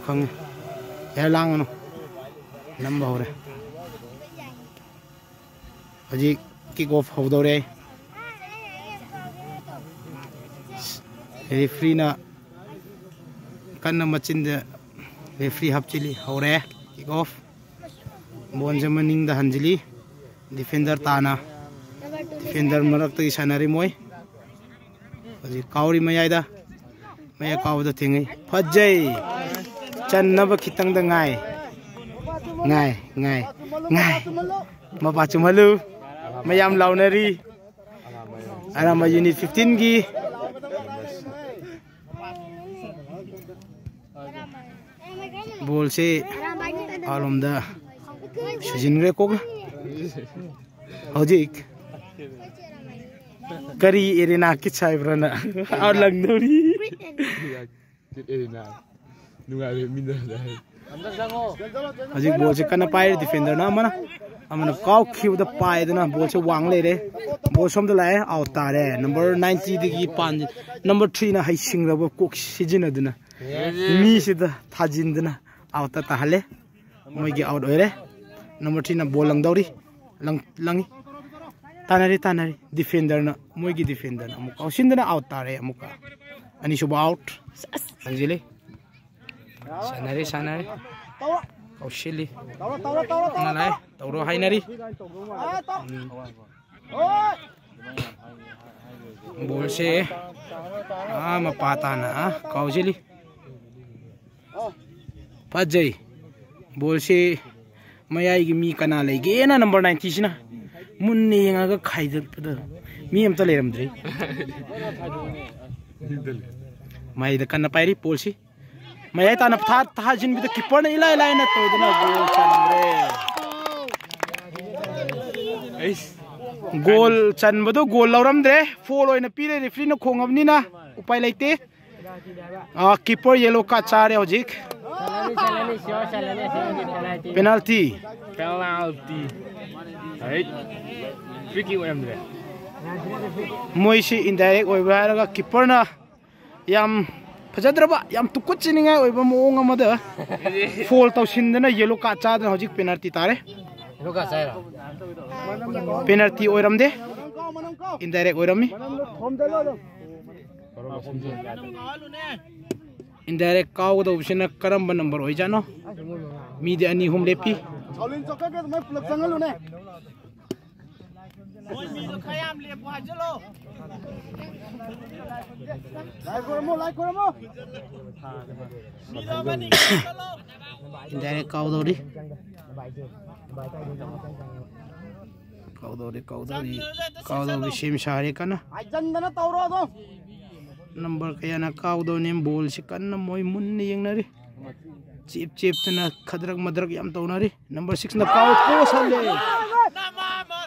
Không e lang nó nằm vào đây gì kick off hầu đầu đây referee na kan na machin de referee hap chili hầu đây kick off ball jamaning da hanjili defender tana defender marak to isanari moi gì kauri mayai da maya kaw da thingai phajai chan na ba khitang da ngai ngai ngai ngai ma ba chumalu mayam launari arama unit 15 gi bol se alom da sujin re ko hojik kari irina kichai brana aur langdori irina nungai minda dai hojik bol se kana pai defender na amana kaw khiu da pai dana bol se wang le re bol som da lai out ta re number 90 digi pan number 3 na hai sing ra ko sijin aduna mi se da thajin dana out ta hale moi gi out oire number 3 na bol lang dori langi tanari defender na moi gi defender na amuka sindana out tare amuka ani suba out anjili sanari kaushili nalai tawro hainari bol se mapata na kaujili pajai bol se mayai gi mi kana lege na number 90 sina munne nga khaidal pada mi am tale ramdri mai da kana pairi polsi mai ta na tha jin bi da keeper na ila na to dana goal chanre goal chan bodo goal lauramdre foul oina pire referee na khongabni na upai laite keeper yellow card chare hojik penalty right free kick oramdre moisi indirect oiba raga keeper na yam fajadraba yam tukut chininga oiba moong amada foul tawsindana yellow card chadana hojik penalty tare yellow card chaira penalty oiramde indirect oirami indirect kaw da option karamba number oijano media ani hum lepi Chaulin chokka ke mai plug sangalu ne oi mi lo khayam le pa jalo like koramo mi lo bani jalo indirect kaw do di kaw do sim sare kana ai jandana tawro do number kaya na kaw do nem bol si kana moi mun ni yengnari chip tana khadrak madrak yam tawnari number 6 na kaw post halle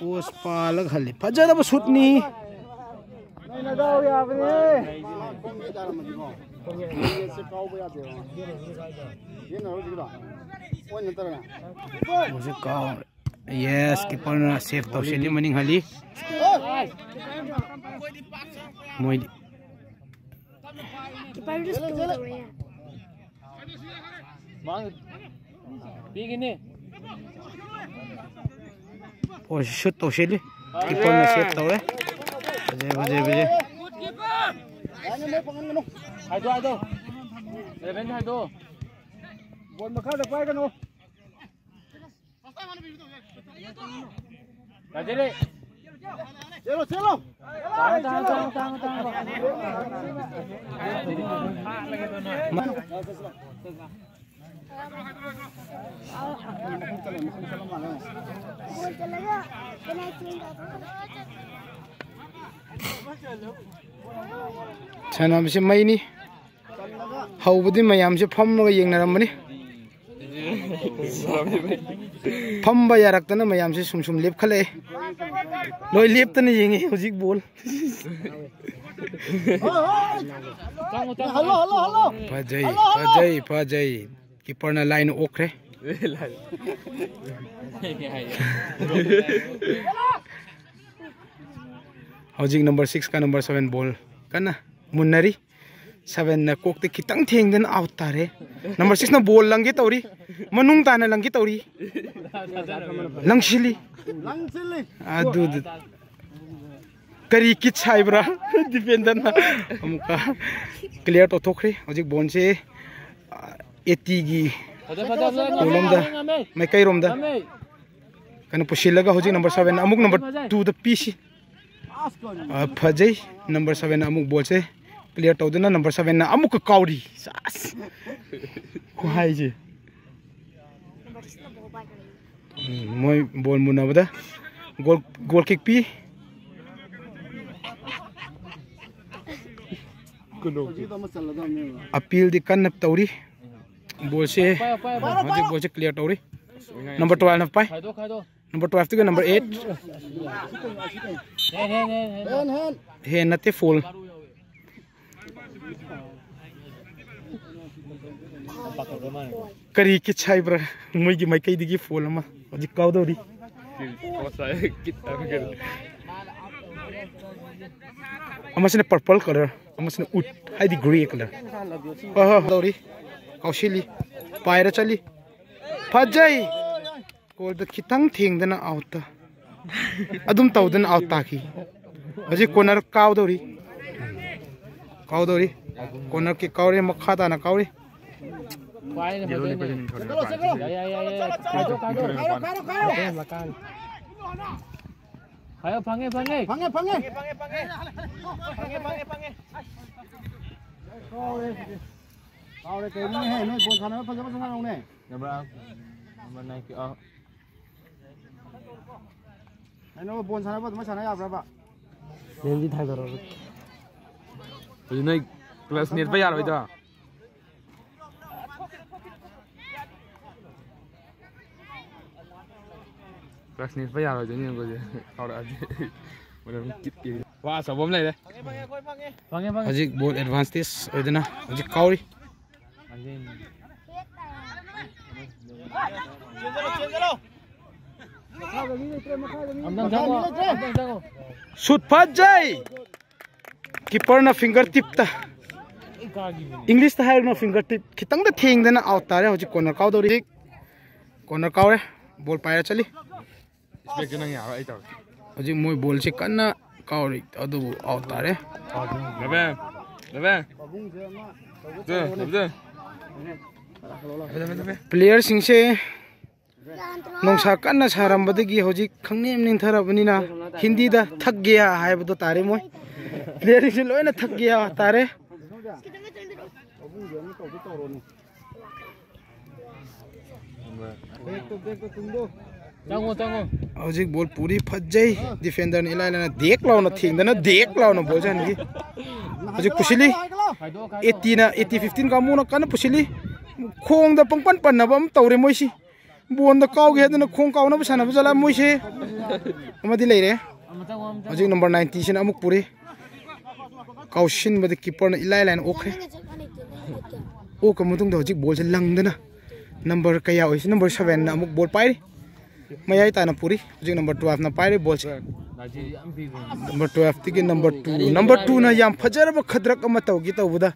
post palag halle fajada ba shutni na daw ya bne se kaw ba ya de ye na ro digra on na tara mujhe kaw yes keeper na save to sheli maning hali moi keeper just go away mang begini oh shoot to sheli keeper na save to re baje ani me pangan no hai do ben hai do bol makha da pai kanu Rajele chelo tang Chanam se mai ni haubudi mayam se phomga yengnaramani phamba yaraktana mayam se sum lep khale loi lep tana yengi hojik bol hello Pajai keeper na line okre हौजिक number 6 का number 7 ball कना मुन्नरी 7 ना कोकते खितंग थेंगदन out तारे number 6 ना ball लंगे तौरी मनुंग ताना लंगे तौरी लंगशिली अदु करी किच हाइब्रा डिफेंडर ना अमुका क्लियर तो थोखरे हौजिक बॉल से 80 गी रोमदा मैकई रोमदा कन पुशिलगा हौजिक नंबर 7 अमुक नंबर 2 द पीसी फजै नंबर 7 अमुक बॉल से क्लियर तौदना नंबर 7 ना अमुक काउरी सास को हाइजे मोय बॉल मुनाबदा गोल किक पी अपील दी कन्न तौरी बॉल से क्लियर तौरी नंबर 12 ना पाई नंबर 12 तो नंबर 8 हे नते फुल करी कि छाइब्रा मुइगी माइकई दिगी फुल अमा हजि काउदौरी अमसने पर्पल कलर अमसने उट हाइदि ग्रे कलर दौरी कौशिली पायरा चली फजै गोल द खितंग थेंगदना आउट अदुम तौदन आउट ताकी हजि कोनर काउदौरी कोनर के काउरे मखा ताना काउरे Ayo pange. Kau le kaini hai noi bol khana pa jama sana ne. Number 9 ki a. Ai no bol sana pa sana ya bra ba. Yendi thai daro. Oi noi class net pa yar oi da. Class net pa yar oi ni ko je. Aur aaj. Mana kit ki. Wah sabom lai de. Pange. हजिक ball advance दिस ओदना हजिक काउरी shoot फजै keeper ना finger tip ता English ता हायर ना फिंगर टिप खितंग दा थेंगदना आउट तारे हजिक कॉर्नर काउदौरी कॉर्नर काउरे बॉल पायर चली Expect nang yawa ito. हजिक मोय बॉल से कन्ना काउरी अदु आउट तारे प्लेयर सिंह से नोंसा कन्ना सारंबदगी हजिक खंगनेम निंथरबनिना हिंदी दा थक गया हायबदो तारे मोय प्लेयर से लोयना थक गया तारे हजिक बॉल पूरी फजै डिफेंडर ने इलाइला देख लाउन थिंगदना देख लाउन बॉल जानगी हजिक पुसिली 80 ना 80 15 का मुना कन पुसिली खोंग दा पंपन पन्नबम तौरे मोइसी बोन दा काउगे हेदना खोंग काउना बसाना बजला मोइसे अमदि लेरे हजिक नंबर 90 सिन अमुक पुरी काउशिन बद कीपर ने इलाइलान ओखे ओ कमुतुंग दा हजिक बॉल से लंगदना नंबर कया होइस नंबर 7 ना अमुक बॉल पाइरी मयाई ताना पूरी हजिक नंबर 12 ना पाइरे बॉल से नंबर 12 तिगे नंबर 2 ना याम फजरब खद्रक अमा तौगी तौबदा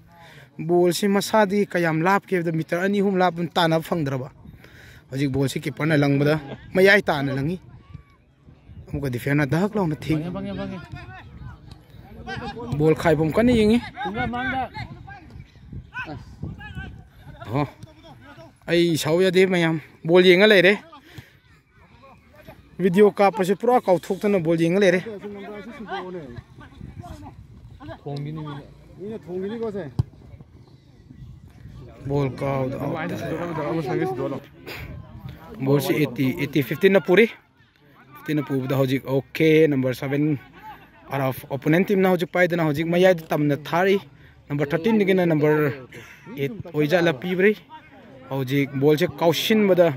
बॉल से मसादी कयाम लाप के मीटर अनी हुम लाप ताना फंगद्रबा हजिक बॉल से कीपर ना लंगबदा मयाई ताना लंगी अमुक डिफेंडर ना दहक लाउन थिंग बॉल खाइबम कने यंगी हो आई सावया दे मयाम बॉल येंगा लेरे वीडियो कापसे पूरा काउथोक्तना बॉल येंगा लेरे बॉल काउद बॉल से 80 15 ना पूरी 15 ना पूबदा हजिक ओके नंबर 7 और ओपोनेंट टीम ना हजिक पाइदना हजिक मयाद तमना थारी नंबर 13 निगेना नंबर 8 ओइजाला पीब्री हजिक बॉल से काउशिन बदा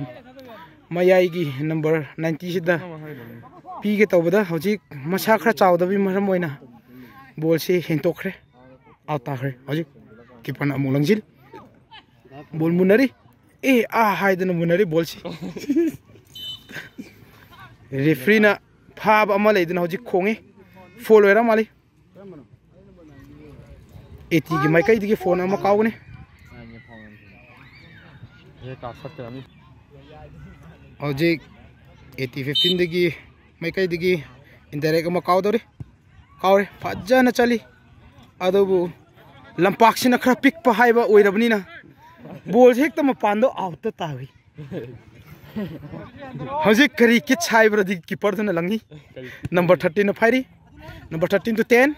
मयाई की नंबर 90 सिदा पी के तौबदा हजिक मसा खरा चावदबी मरम ओइना बॉल से हेंतोखरे आउट ताखरे हजिक कीपर अमु लंजिल बॉल मुनरी ए आ हाइदन मुनरी बोलसी रेफरी ना फाब अमा लेदन हौजी खोंगे फोल होरा माली एटी की माइकई दिगी फोन अमा कावने हौजी 80-15 दिगी माइकई दिगी इंडायरेक्ट अमा कावदोरे कावरे फजना चली अदबु लंपाक्सिना खरा पिक हाइबा ओइरबनिना बॉल हेक्ता मपानदो आउट तावी हौजी करी के छाइब्रदि कीपर दुना लंगी नंबर 13 न फाइरी number 13 to 10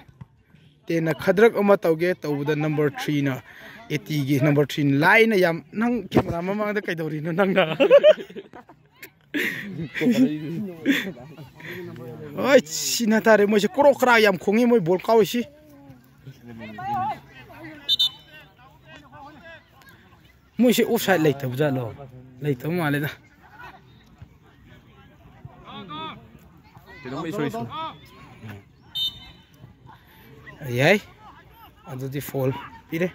10 na khadrak ama tauge tawda number 3 na 80 gi number 3 line yam nang camera mamang da kaidori no nang na oi sina tare mo se kro kra yam khongi moi bol kaw si mo se offside lei tab ja lo lei tab male da yai adu di fall pire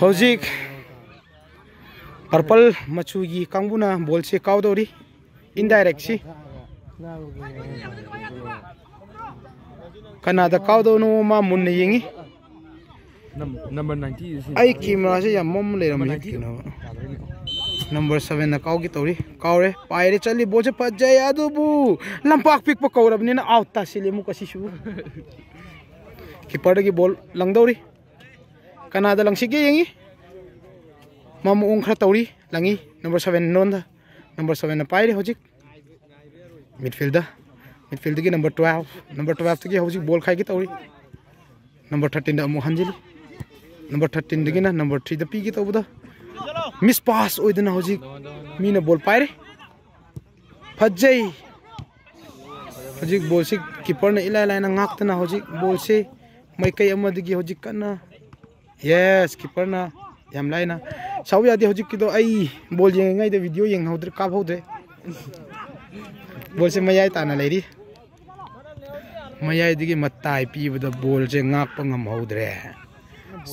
hojik purple machugi kangbuna ball se kaudori indirect si kanada kaudono ma munne yingi number 90 ai camera se yam mom le ram kino number 7 na kaw gi tori kawre paire chali boje pajay adubu lampak pik pa kawrabni na out ta silimu kasi shu keeper gi ball langdori kanada langsi ge yangi mamu ong khra tori langi number 7 non da number 7 na paire hojik midfielder gi number 12 gi hojik ball khai gi tori number 13 da mu hanjili number 13 gi na number 3 da pi gi tobuda miss pass ओइदना हजिक मीना ball पाइरे फजै हजिक ball से keeper ने इला line ngakतना हजिक ball से माइकै अमदगी हजिक कना यस कीपर ना याम लाइना साउ यादे हजिक किदो आई बॉल येंगाइ दे वीडियो येंग हौद्रे काब हौद्रे बॉल से मयाइ ताना लेरी मयाइ दिगी मत्ताइ पीबदा बॉल से ngakpa ngam हौद्रे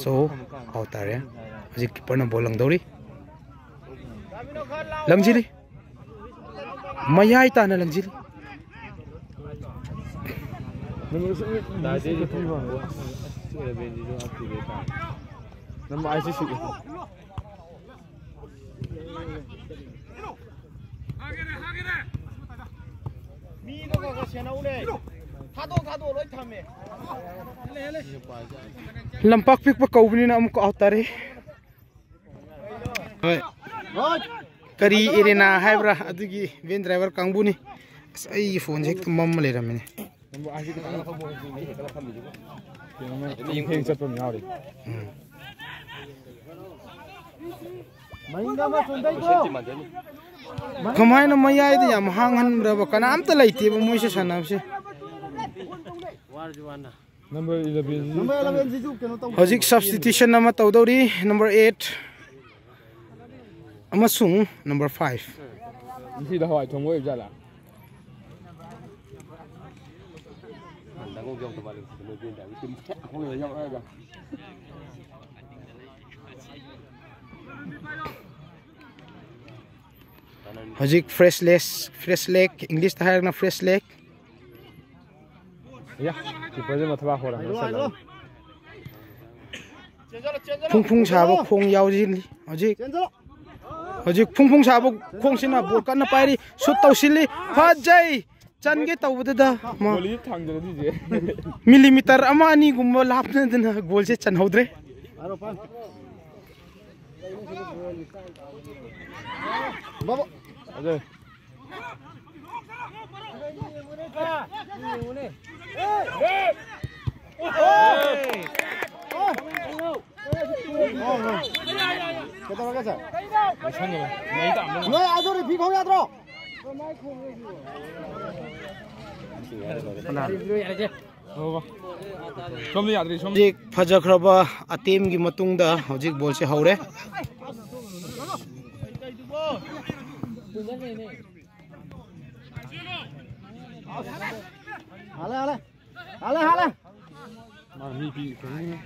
सो आउतारे हजिक कीपर ना बॉल लंगदौरी लंगजिली मयाई ताना लंगजिली लंपाक पिक पर कौबनी ना अमुक आवतारे करी इरेना हाइब्रा अदुगी वेन ड्राइवर कांगबुनी आई फोन से मम ले रमने कमाय न मयाय दे याम हांगहन रब कनाम त लैते ब मोइसे सनाबसे number 11 जिजु केनो त हजिक सब्स्टिट्यूशन नमा तौदौरी number 8 अमसुंग number 5 इसी द हवाई थोंगो इबजाला हजिक फ्रेश लेग इंग्लिश था ना फ्रेश लेग या कीपर जे मथवा होरा फुंग साबो खोंग यावजिन हजिक फुंग साबो खोंग सिना बॉल कन्ना पाइरी शूट तौसिली फजै चनगे तौबदा गोली थांगदि जे मिलीमीटर अमा अनि गुम लापना दना गोल से चन हौद्रे बाबा अजय हजिक फजख्रबा अतेम की मतुंगदा हजिक बॉल से हौरे ꯃꯤ ꯄꯤ ꯈꯪꯅꯤ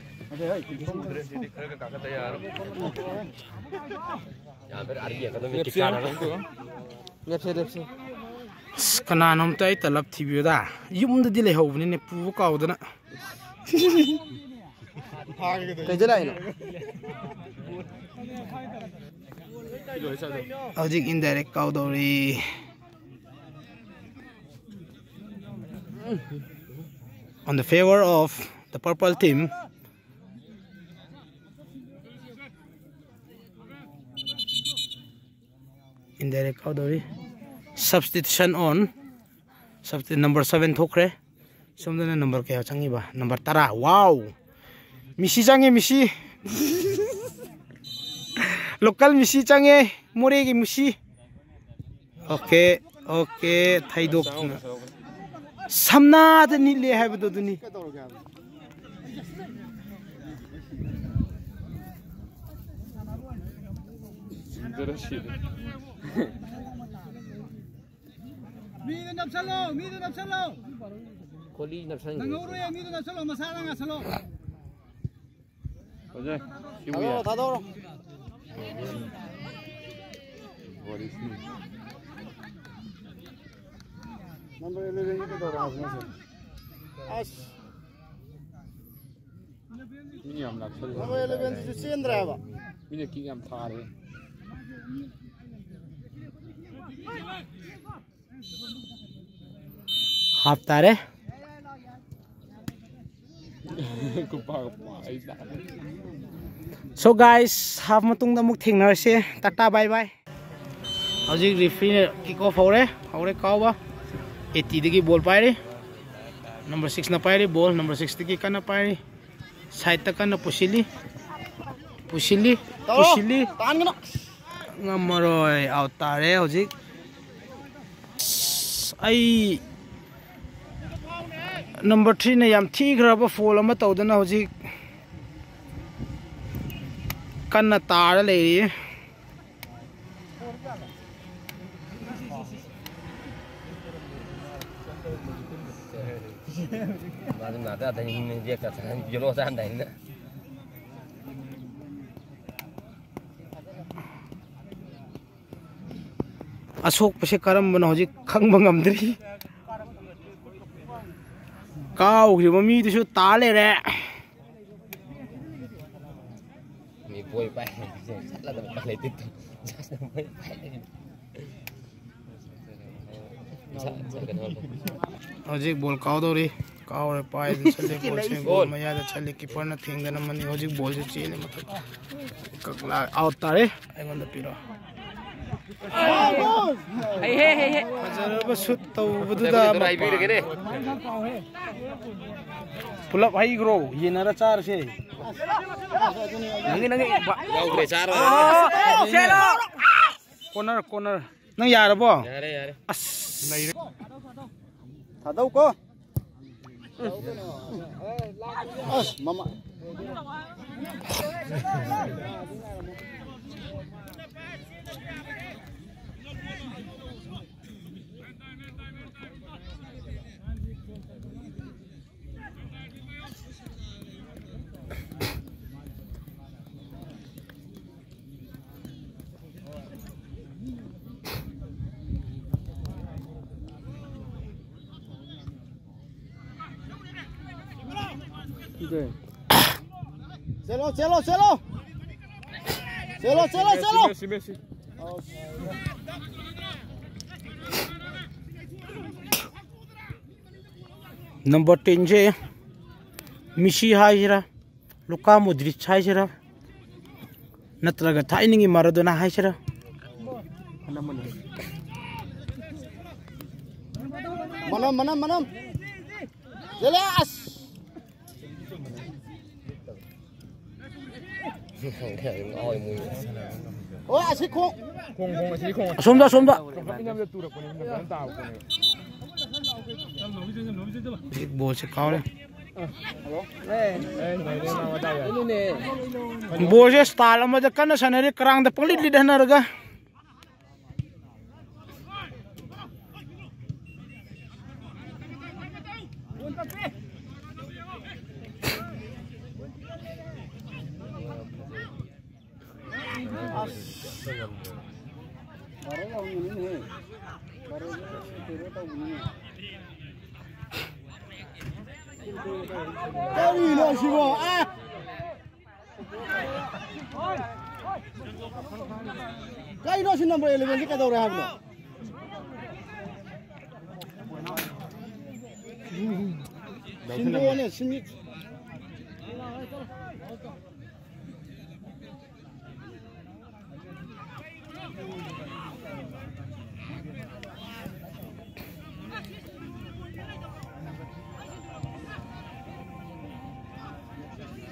ꯀꯅꯥꯅꯣꯝꯇ ꯑꯩ ꯇꯂꯞ ꯊꯤꯕꯤꯌꯨꯗ ꯌꯨꯝꯗꯗꯤ ꯂꯩꯍꯧꯕꯅꯤꯅꯦ ꯄꯨꯕ ꯀꯥꯎꯗꯅ ꯀꯩꯗ ꯂꯥꯛꯏꯅꯣ hꯧꯖꯤꯛ indirect kaudori on the favor of the purple team. Indirect kaudori substitution on substitute number 7 thokre somdana number kaya changi ba number 10 wow misi changi misi local misi change more gi misi okay okay thaidok samna da ni le haibdo duni 미드 납살로 콜리 납산 나우로야 미드 납살로 마사랑 아살로 어제 다 더러 넘버 11 이거 더러 아스 이 ям 납산 넘버 11 주신드라바 미네 기암 타래 half tare so guys half matung da muk thengnar se tata bye bye hojik referee kick off hore kawa 80 digi ball paire number 6 na paire ball number 6 digi kana paire side ta kana pusili तानगनो ngamaroi out tare hojik ai number 3 na yam thi graba fall ama tawdana hojik kanna tar leiri 맞음 나다 다니는 게 같아 여러 사람 다니는 asok pase karam bana hojik khangba ngamdri kaw griba mi du su tale re mi boy pai sala da pai tit hojik bol kaw dori kaw re pai chale bol se gol maya da chale keeper na thengana mani hojik bol se chile matak kakla out tare aingon da piro hey hajaraba shoot tawbuda pulap hai gro yenara char se nangi yaugre char corner nang yarabo yare as naire 다다우 거 마마 셀로 메시 number 10 je mishi haijira luka modric haijira natraga thainingi maradona haijira manam jelas oi mui oh asik kong somda 냠 뚜라 보내 냠 따고 보내 bol se kawle 이놈네 bol se style ama da kana sanare krang da panglit li dana raga Cái đó xin number 11 cái đầu ra hả? Xin đua này xin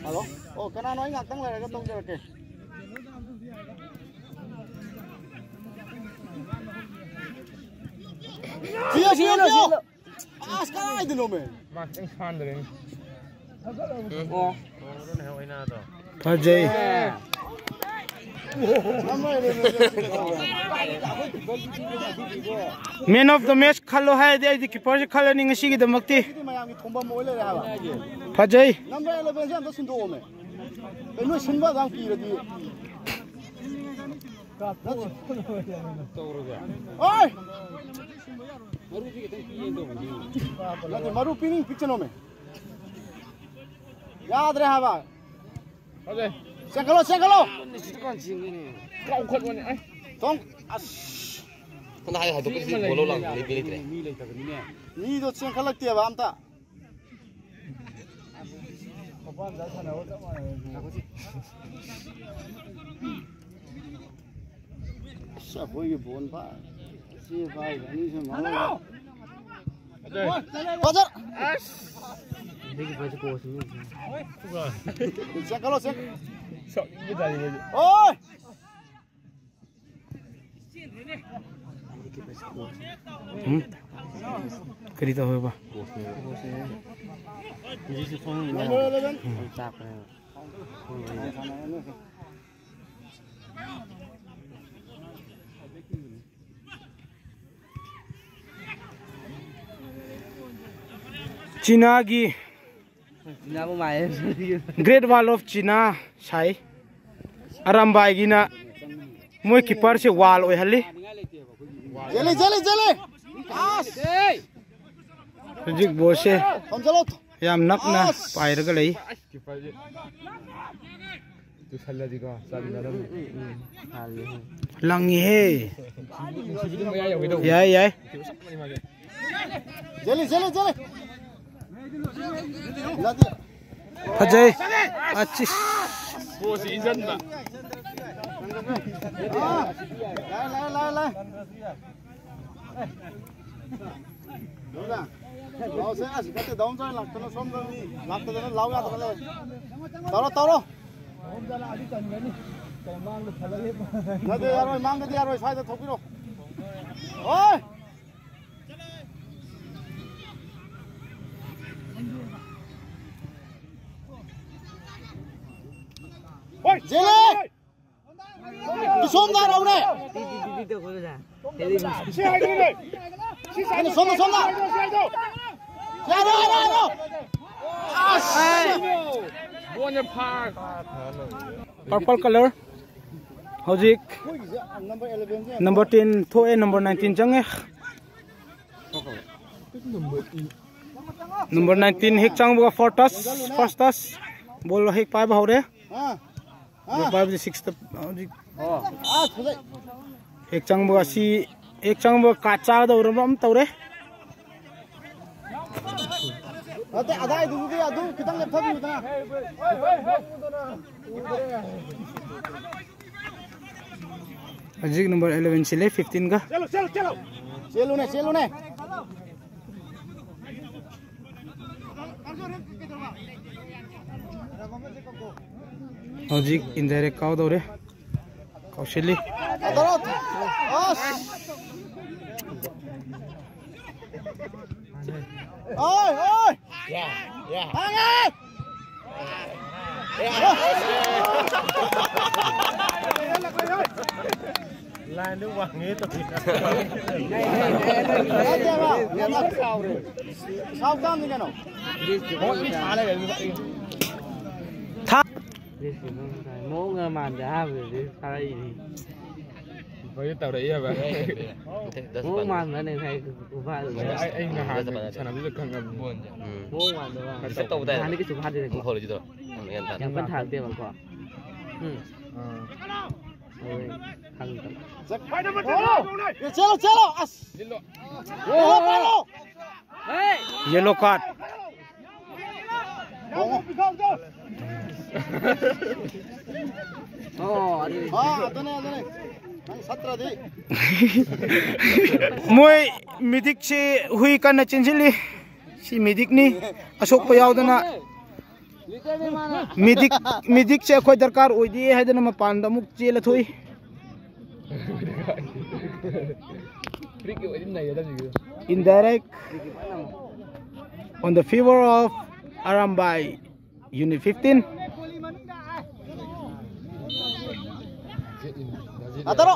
alo, cái nào nói ngạc tăng lại cái tông cho kìa. Chia. Ah, sekarang itu loh men. Mas yang fan deh. Ajay. Man of the match khalo hai de di keeper se khalo ning si gi damakti. Ajay. Number 11 jam to sin do me. Beno sin ba gam ki radi. Oi! Maru pini picture no me. याद रहा बा अरे check करो kau kot wan ai tong Kena hai tu kasi bolo lang lebih lebih. ni do chen khalak te ba amta sa boi ge bon ba si bai ni se ma bajar देखिए बच्चे को उसमें check करो check sok ini dari ni ओए करी तो होगा number 11 चीना की ना वो माये ग्रेट वॉल ऑफ चीना साई आरामबाई की ना मोय कीपर से वॉल ओय हल्ली जले आस जिक बोसे हम चलो याम नकना पायर का लई tu salah juga salah dalam लंगी है sebelum ayah yang video याय जले अजय अच्छी bos izan tak ला Dola. Mau saya asik kata daun saya lak terus som ni. Lak terus lau ya terus. Taro. Nanti arwah mang nanti arwah saya tu kiro. Oi. Oi, jele. Tu som dah rau ni. itu kau dah Ini som. Ya, ro. buahnya par purple colour हजिक Number 11 number 10 थोए number 19 जंगे number 19 हेक चांग बगा first touch ball हेक पाए भावरे हाँ 5 6 तक हजिक खुदै हेक चांग बगा सी एक चांग बगा काचा दौरम तौरे Nanti ada itu kita lihat tadi kita. हजिक नंबर 11 से ले 15 का Celu nih. हजिक इनडायरेक्ट काउ दौरे कौशली Adorot. Os. Oi. Ya. Hangat. lain tu wang itu Sao cam ni kan? oh ini salah ya था mau ngambil dah, boleh salah ini. Mới tàu đấy à bà. Mua màn nữa này hay ba rồi. Anh là hàng sản phẩm được càng ngầm buồn. Mua màn nữa. Sẽ tàu đây. Hai cái chụp hai đây. Hồi rồi chứ Yang vẫn thằng tiền bằng quả. Thằng. Yellow card. Moi midik si hui kan na chinjili si midik ni asok payaw dana midik se khoi darkar oidi haidana mapan da muk chela thoi indirect on the favor of Arambai unit 15. Ataro.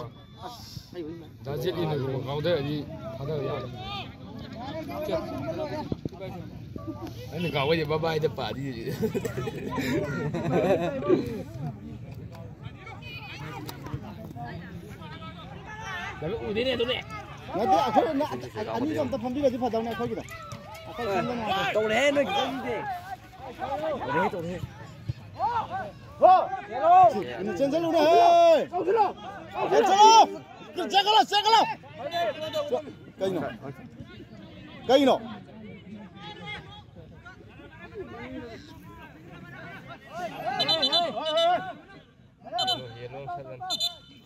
Đã giết in được một câu thế đi tháo ra rồi. Anh đừng câu cái gì bye bye cho bà đi. Đấy ui thế này tôi này. Nói thế à, anh đi làm tập phòng đi là chỉ phải đầu này thôi kìa. Tàu đấy nó cái gì thế? Đấy tàu đấy. Trên chân luôn này. Trên chân luôn. Chạy cái nào. Cây nào.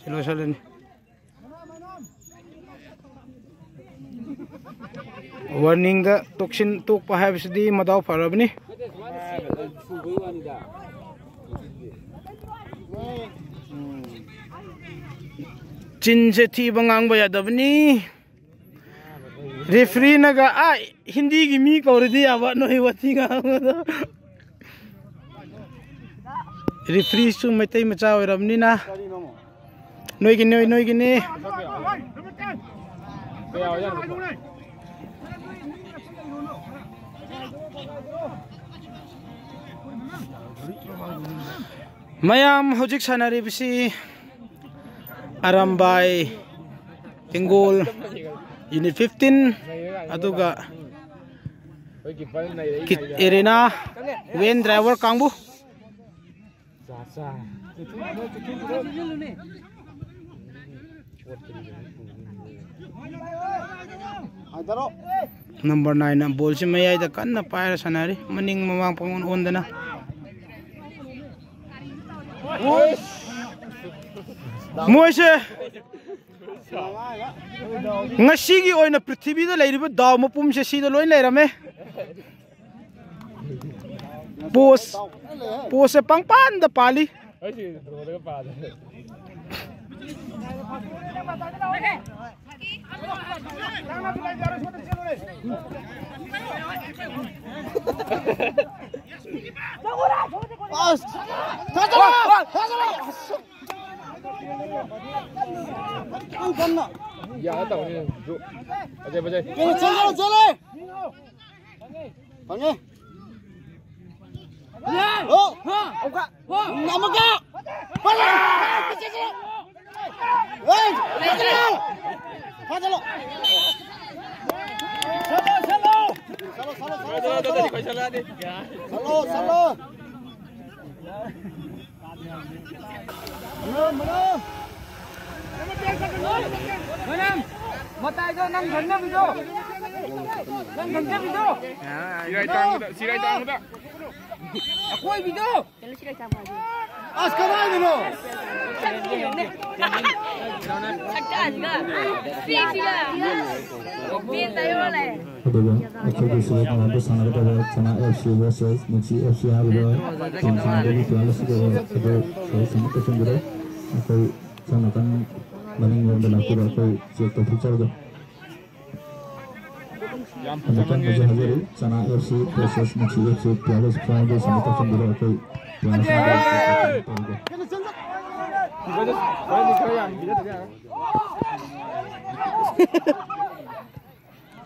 Chelo salen. Warning da toxin tok pa habis di madaw farabni. Chin se thi bangang ba yadabni. Referee naga Hindi gi mi ko redi aba noi wati ga. Referee su metai macha oramni na. Noi gini. Mayam hojik sanari bisi Arambai Tingol unit 15 aduga kit arena wen driver kangbu number 9 na ball si mayay da kan na paira sanari maning mamang pangun ondana Moise ngasigi oina prithvi da leiriba daw mapum se sida loin leirame pose pangpan da pali Dạ nó tàu đi. Bây giờ. Chơi. Thằng nghe. Ông cả. Nằm một cái. Bắt lên. Ê, bắt lên. Bắt lên. Salo. Manam, matai cho 5 thằng video. 5 thằng video. Xí đây tăng đó. Quay video. Sekarang ini.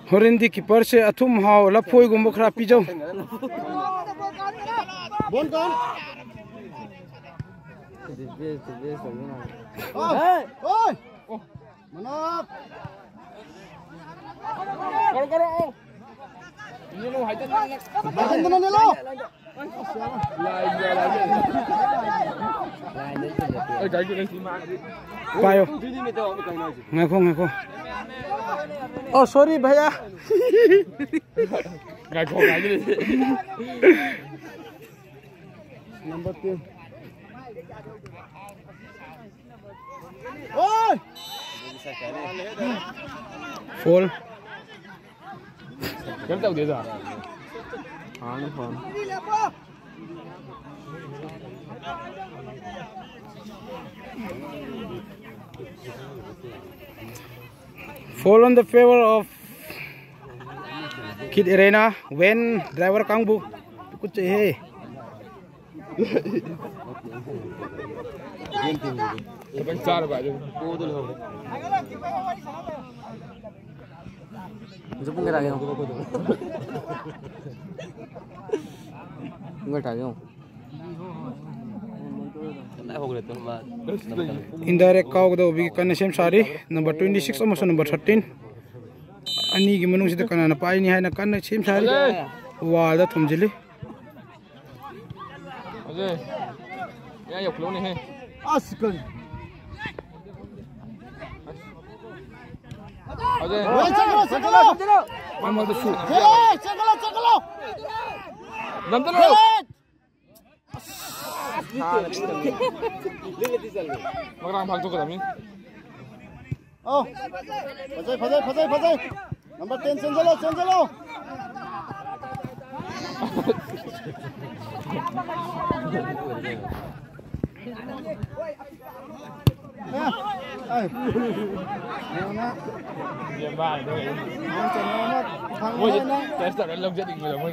Horendi keeper se athum haw la phoi gum khra pi jaw Bon kon oi Manok. Karo. Ini lo hajat. Bahan tenan lo. पायो ngako oh sorry भैया Number 2. Oi! full Kém tao đi rồi. Nó phone. fall on the favor of Kid Arena when driver Kangbu कुछ है Abang चार बाजू कोदल हो Itu pun kira yang aku tuh. Enggak tahu. indirect kaw do bi kan sem sari number 26 amaso number 13 ani gi manung sida kana na pai ni haina kan sem sari wall da thumjili Oke. Ya yok lo nih he. Askın. Oke. Çakalo. Amal da şu. Hey, çakalo. Nam dulu. Magrang bhag to kami. Oh. Fazai. Number 10 Senjalo. Dia bang tu. Mau test tak log jadi gila mau.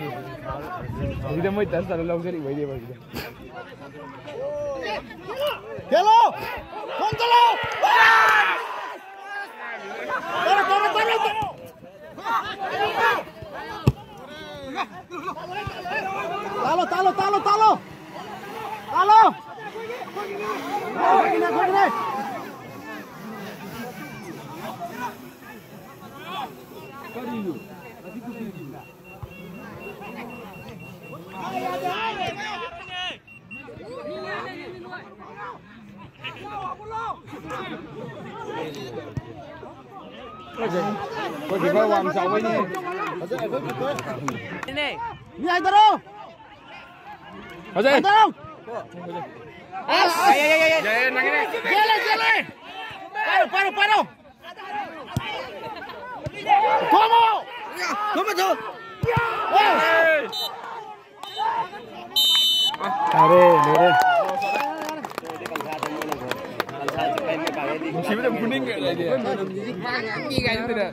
Kita mau test tak log jadi baik dia bagi. Hello. Senjalo. Talo. Gini. Kau juga wang sawi ni. Ni ai daro. Oke. Daro. Ya, nang ini. Jale. Paro. Toma jo. अरे मेरे Mesti betul kuning ke dia? Ini kan tidak.